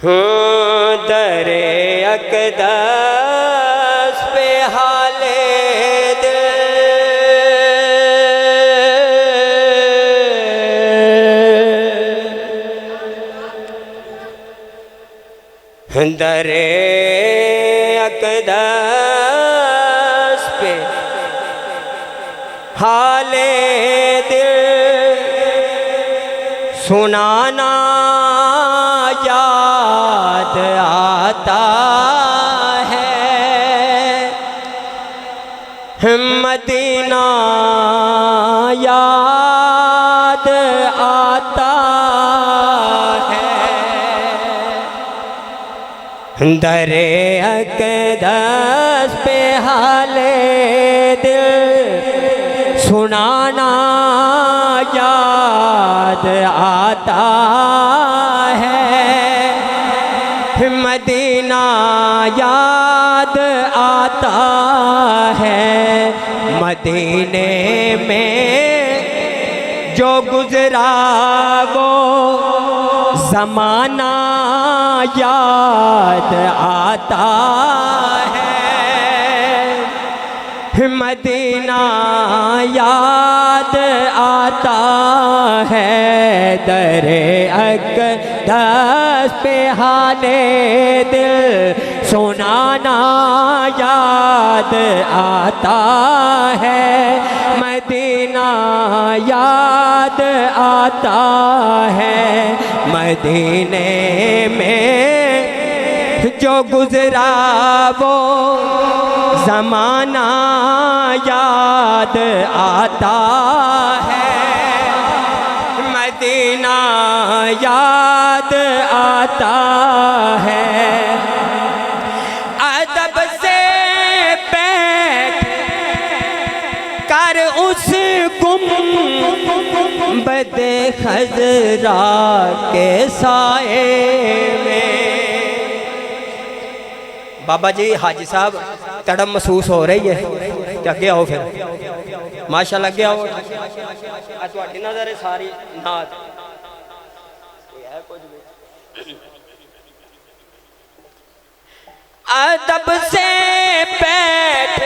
दरे अक़दस पे हाले दिल, दरे अक़दस पे हाले दिल सुनाना याद आता है, मदीना याद आता है। दरे अक़दस पे हाले दिल सुनाना याद आता है, मदीना याद आता है। मदीने में जो गुजरा वो ज़माना याद आता है, मदीना याद आता है। दरे अक़दस पे हाले दिल सुनाना याद आता है, मदीना याद आता है। मदीने में जो गुजरा वो ज़माना याद आता है, मदीना याद आता है। अदब से बैठ कर उस गुंबद खज़रा के साए में। बाबा जी हाजी साहब तड़प महसूस हो रही है तो अगे आओ फिर माशाअल्लाह अगे आओ। तुहाडी नज़र है सारी नात अदब से बैठ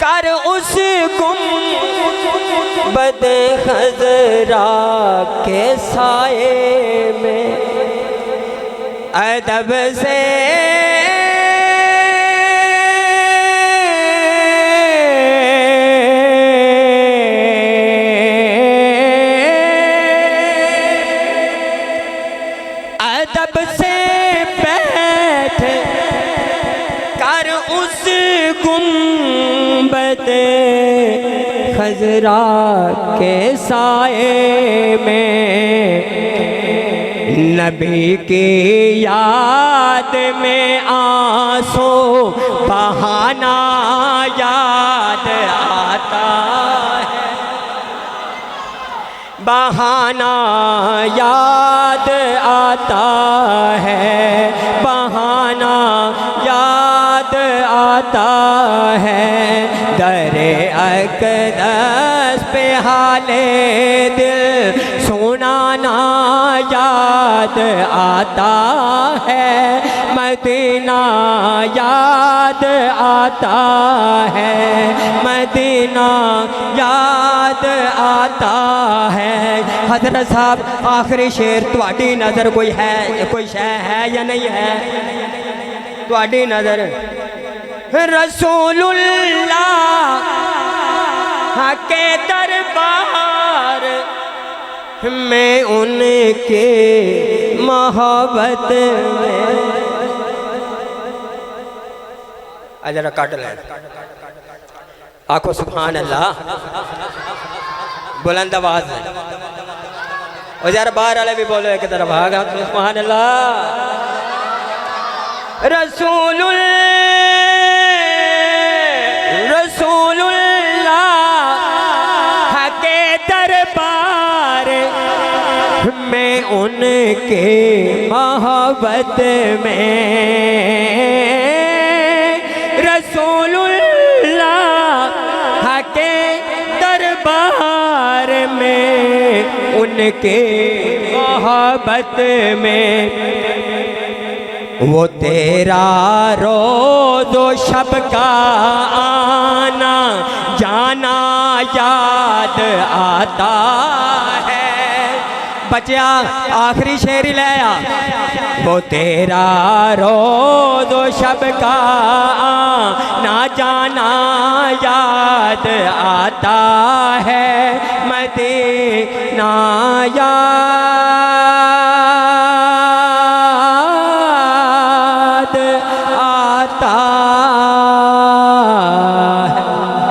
कर उस गुंबद खज़रा के साए में। अदब से अदब से बैठ कर उस गुंबद खज़रा के साए में। नबी की याद में आंसू बहाना याद आता है, बहाना याद आता है, बहाना याद आता है। दरे अक़दस पे हाले दिल सुनाना याद आता है, मदीना याद आता है, मदीना याद आता है। हज़रत साहब आखिरी शेर तुहाडी नज़र कोई है, कोई शय है या नहीं है? तुहाडी नज़र रसूलुल्लाह के दरबार में उनके मोहब्बत में। जरा काट ले आखो सुभान अल्लाह बुलंद आवाज है। और यार बाहर वाले भी बोलो एक तरफ आगा सुभान अल्लाह। रसूलुल्लाह के दरबार में उनके मोहब्बत में। रसूलुल्लाह के दरबार में उनके मोहब्बत में। वो तेरा रोज़ो शब का आना जाना याद आता है। बच्चा आखिरी शेर ले आ। वो तेरा रोज़ो शब का आना जाना याद आता है। मदीना याद